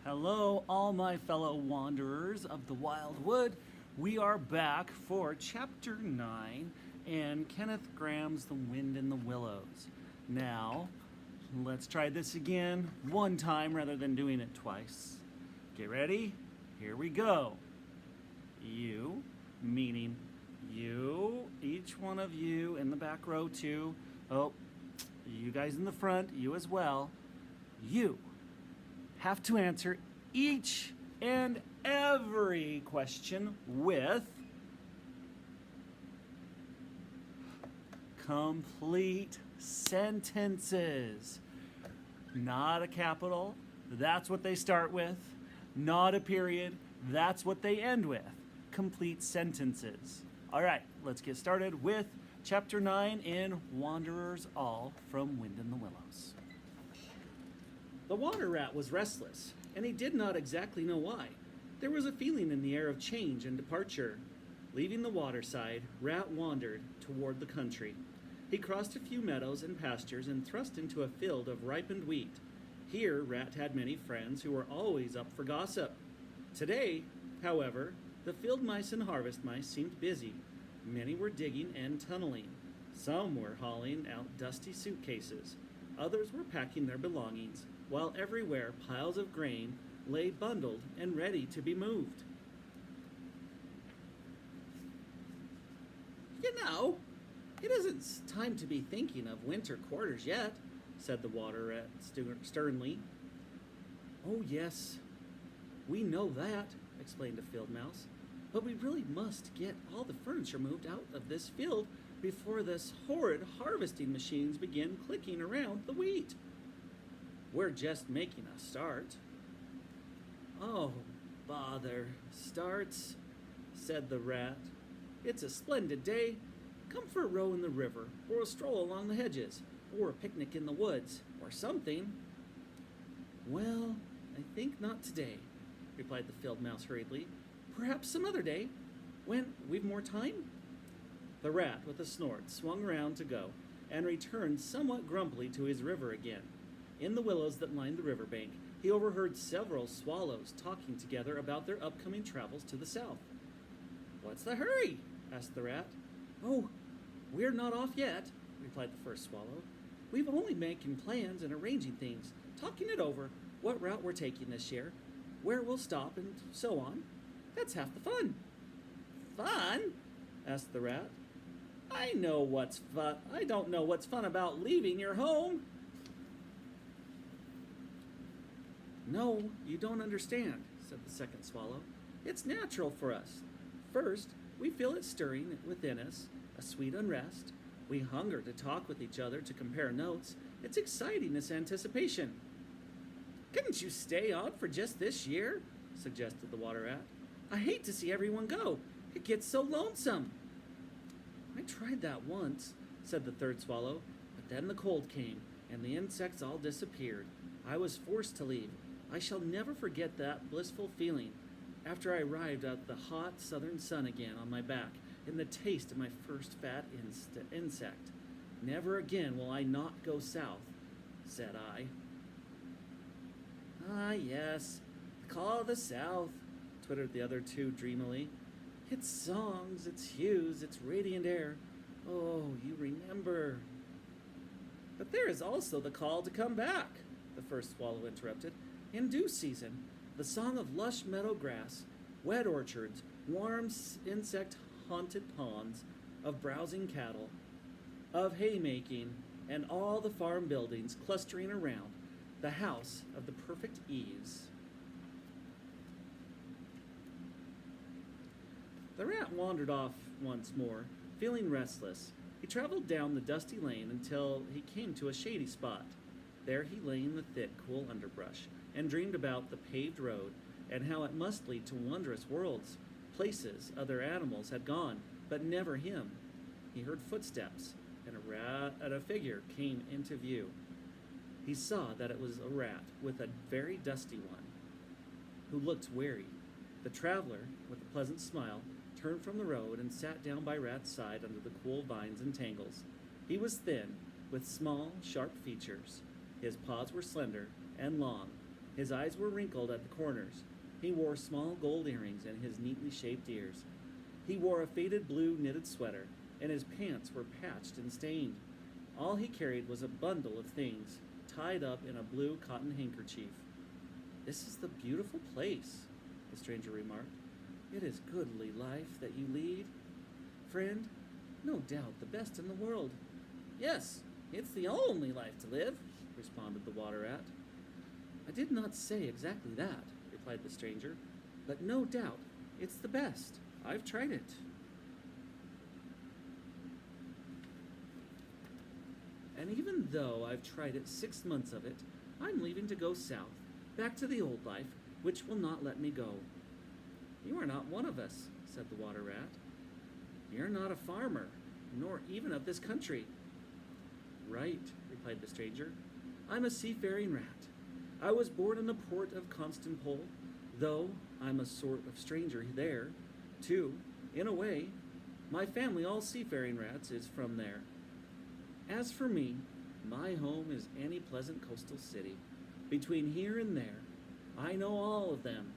Hello, all my fellow wanderers of the Wild Wood. We are back for Chapter 9 and Kenneth Graham's The Wind in the Willows. Now, let's try this again one time rather than doing it twice. Get ready? Here we go. You, meaning you, each one of you in the back row too. Oh, you guys in the front, you as well. You have to answer each and every question with complete sentences. Not a capital, that's what they start with. Not a period, that's what they end with. Complete sentences. All right, let's get started with Chapter 9 in Wanderers All from Wind in the Willows. The water rat was restless, and he did not exactly know why. There was a feeling in the air of change and departure. Leaving the waterside, Rat wandered toward the country. He crossed a few meadows and pastures and thrust into a field of ripened wheat. Here, Rat had many friends who were always up for gossip. Today, however, the field mice and harvest mice seemed busy. Many were digging and tunneling. Some were hauling out dusty suitcases. Others were packing their belongings, while everywhere piles of grain lay bundled and ready to be moved. You know, it isn't time to be thinking of winter quarters yet, said the water rat sternly. Oh yes, we know that, explained a field mouse, but we really must get all the furniture moved out of this field before this horrid harvesting machines begin clicking around the wheat. We're just making a start. Oh, bother, starts, said the rat. It's a splendid day. Come for a row in the river, or a stroll along the hedges, or a picnic in the woods, or something. Well, I think not today, replied the field mouse hurriedly. Perhaps some other day, when we've more time. The rat, with a snort, swung around to go, and returned somewhat grumpily to his river again. In the willows that lined the riverbank, he overheard several swallows talking together about their upcoming travels to the south. What's the hurry? Asked the rat. Oh, we're not off yet, replied the first swallow. We've only making plans and arranging things, talking it over, what route we're taking this year, where we'll stop, and so on. That's half the fun. Fun? Asked the rat. I know what's fun. I don't know what's fun about leaving your home. No, you don't understand, said the second swallow. It's natural for us. First, we feel it stirring within us, a sweet unrest. We hunger to talk with each other, to compare notes. It's exciting, this anticipation. Couldn't you stay on for just this year? Suggested the water rat. I hate to see everyone go. It gets so lonesome. I tried that once, said the third swallow, but then the cold came, and the insects all disappeared. I was forced to leave. I shall never forget that blissful feeling after I arrived at the hot southern sun again on my back and the taste of my first fat insect. Never again will I not go south, said I. Ah, yes, the call of the south, twittered the other two dreamily. Its songs, its hues, its radiant air. Oh, you remember. But there is also the call to come back, the first swallow interrupted. In due season, the song of lush meadow grass, wet orchards, warm insect-haunted ponds, of browsing cattle, of haymaking, and all the farm buildings clustering around the house of the perfect ease. The rat wandered off once more, feeling restless. He traveled down the dusty lane until he came to a shady spot. There he lay in the thick, cool underbrush and dreamed about the paved road and how it must lead to wondrous worlds, places other animals had gone, but never him. He heard footsteps, and a figure came into view. He saw that it was a rat with a very dusty one, who looked weary. The traveler, with a pleasant smile, turned from the road and sat down by Rat's side under the cool vines and tangles. He was thin, with small, sharp features. His paws were slender and long. His eyes were wrinkled at the corners. He wore small gold earrings in his neatly shaped ears. He wore a faded blue knitted sweater, and his pants were patched and stained. All he carried was a bundle of things tied up in a blue cotton handkerchief. "This is the beautiful place," the stranger remarked. "It is goodly life that you lead. Friend, no doubt the best in the world." "Yes, it's the only life to live," responded the water rat. "I did not say exactly that," replied the stranger, "but no doubt it's the best. I've tried it." "And even though I've tried it 6 months of it, I'm leaving to go south, back to the old life, which will not let me go." "You are not one of us," said the water rat. "You're not a farmer, nor even of this country." "Right," replied the stranger. "I'm a seafaring rat. I was born in the port of Constantinople, though I'm a sort of stranger there, too. In a way, my family, all seafaring rats, is from there. As for me, my home is any pleasant coastal city. Between here and there, I know all of them,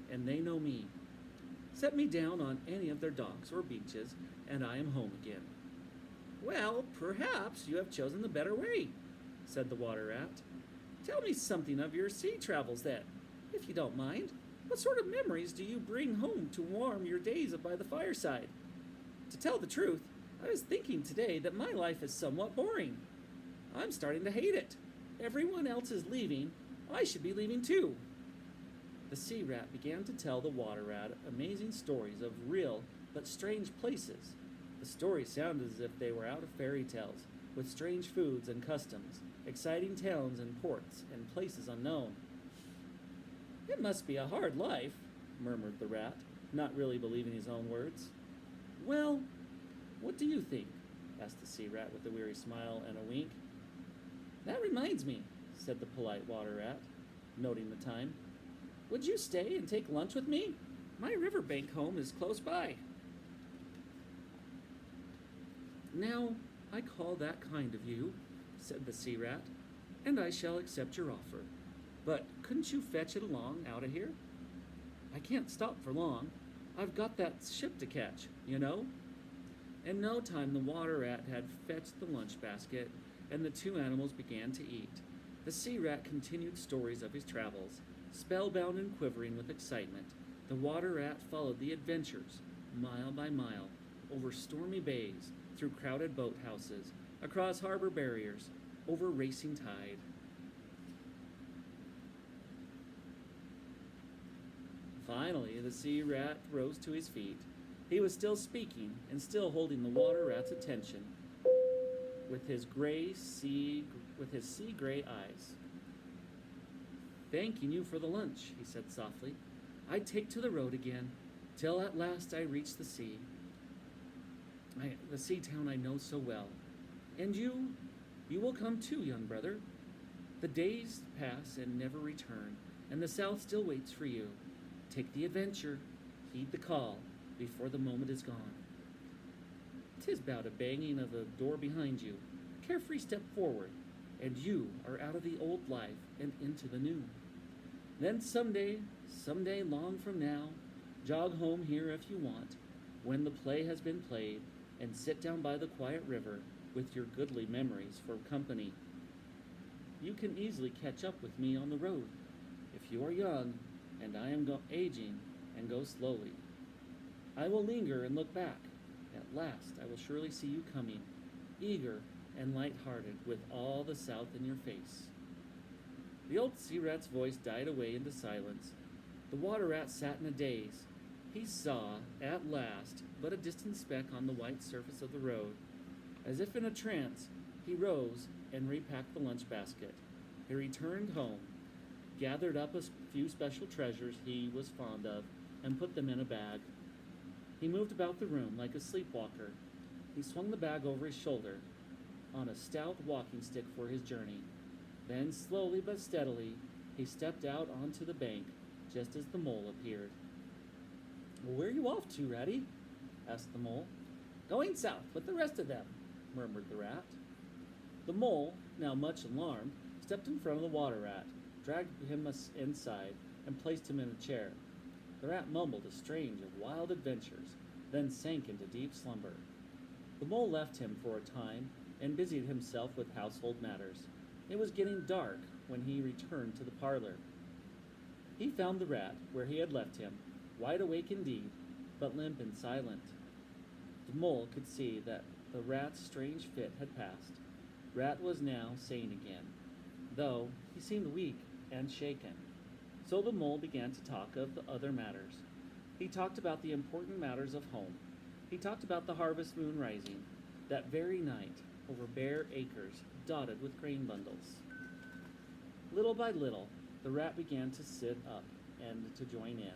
and they know me. Set me down on any of their docks or beaches, and I am home again." "Well, perhaps you have chosen the better way," said the water rat. "Tell me something of your sea travels, then, if you don't mind. What sort of memories do you bring home to warm your days by the fireside? To tell the truth, I was thinking today that my life is somewhat boring. I'm starting to hate it. Everyone else is leaving. I should be leaving too." The sea rat began to tell the water rat amazing stories of real but strange places. The stories sounded as if they were out of fairy tales, with strange foods and customs, exciting towns and ports, and places unknown. "It must be a hard life," murmured the rat, not really believing his own words. "Well, what do you think?" asked the sea rat with a weary smile and a wink. "That reminds me," said the polite water rat, noting the time. "Would you stay and take lunch with me? My riverbank home is close by." "Now, I call that kind of you," said the sea rat, "and I shall accept your offer. But couldn't you fetch it along out of here?" "I can't stop for long. I've got that ship to catch, you know." In no time the water rat had fetched the lunch basket, and the two animals began to eat. The sea rat continued stories of his travels. Spellbound and quivering with excitement, the water rat followed the adventures, mile by mile, over stormy bays, through crowded boathouses, across harbor barriers, over racing tide. Finally, the sea rat rose to his feet. He was still speaking and still holding the water rat's attention with his sea gray eyes. "Thanking you for the lunch," he said softly. "I'd take to the road again, till at last I reach the sea. The sea town I know so well. And you will come too, young brother. The days pass and never return, and the south still waits for you. Take the adventure, heed the call, before the moment is gone." "'Tis but a banging of the door behind you, a carefree step forward, and you are out of the old life and into the new. Then someday long from now, jog home here if you want, when the play has been played, and sit down by the quiet river with your goodly memories for company. You can easily catch up with me on the road, if you are young, and I am aging, and go slowly. I will linger and look back. At last I will surely see you coming, eager and light-hearted, with all the south in your face." The old sea rat's voice died away into silence. The water rat sat in a daze. He saw, at last, but a distant speck on the white surface of the road. As if in a trance, he rose and repacked the lunch basket. He returned home, gathered up a few special treasures he was fond of, and put them in a bag. He moved about the room like a sleepwalker. He swung the bag over his shoulder on a stout walking stick for his journey. Then, slowly but steadily, he stepped out onto the bank just as the mole appeared. "Well, where are you off to, Ratty?" asked the mole. "Going south with the rest of them," murmured the rat. The mole, now much alarmed, stepped in front of the water rat. dragged him inside, and placed him in a chair. The rat mumbled a strange of wild adventures, then sank into deep slumber. The mole left him for a time and busied himself with household matters. It was getting dark when he returned to the parlor. He found the rat where he had left him, wide awake indeed, but limp and silent. The mole could see that the rat's strange fit had passed. Rat was now sane again, though he seemed weak and shaken. So the mole began to talk of the other matters. He talked about the important matters of home. He talked about the harvest moon rising, that very night, over bare acres dotted with grain bundles. Little by little, the rat began to sit up and to join in.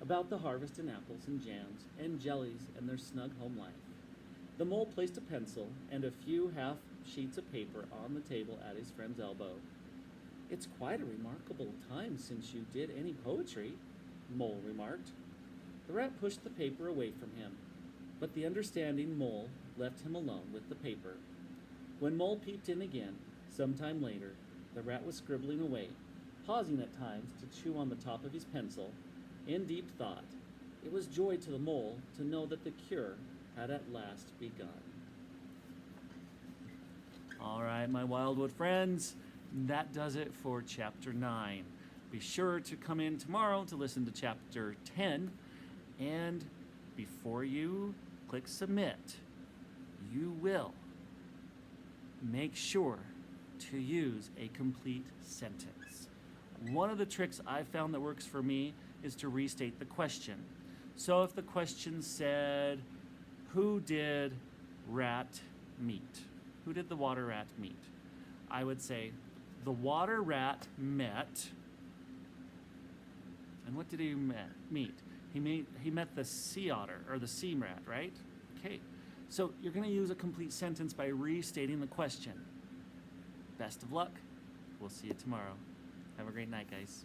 About the harvest in apples and jams and jellies and their snug home life. The mole placed a pencil and a few half sheets of paper on the table at his friend's elbow. "It's quite a remarkable time since you did any poetry," Mole remarked. The rat pushed the paper away from him, but the understanding mole left him alone with the paper. When Mole peeped in again, some time later, the rat was scribbling away, pausing at times to chew on the top of his pencil, in deep thought. It was joy to the mole to know that the cure had at last begun. All right, my Wildwood friends, that does it for Chapter 9. Be sure to come in tomorrow to listen to Chapter 10. And before you click submit, you will make sure to use a complete sentence. One of the tricks I found that works for me is to restate the question. So if the question said, who did rat meet? Who did the water rat meet? I would say, the water rat met, and what did he meet? He met the sea otter, or the sea rat, right? Okay, so you're gonna use a complete sentence by restating the question. Best of luck. We'll see you tomorrow. Have a great night, guys.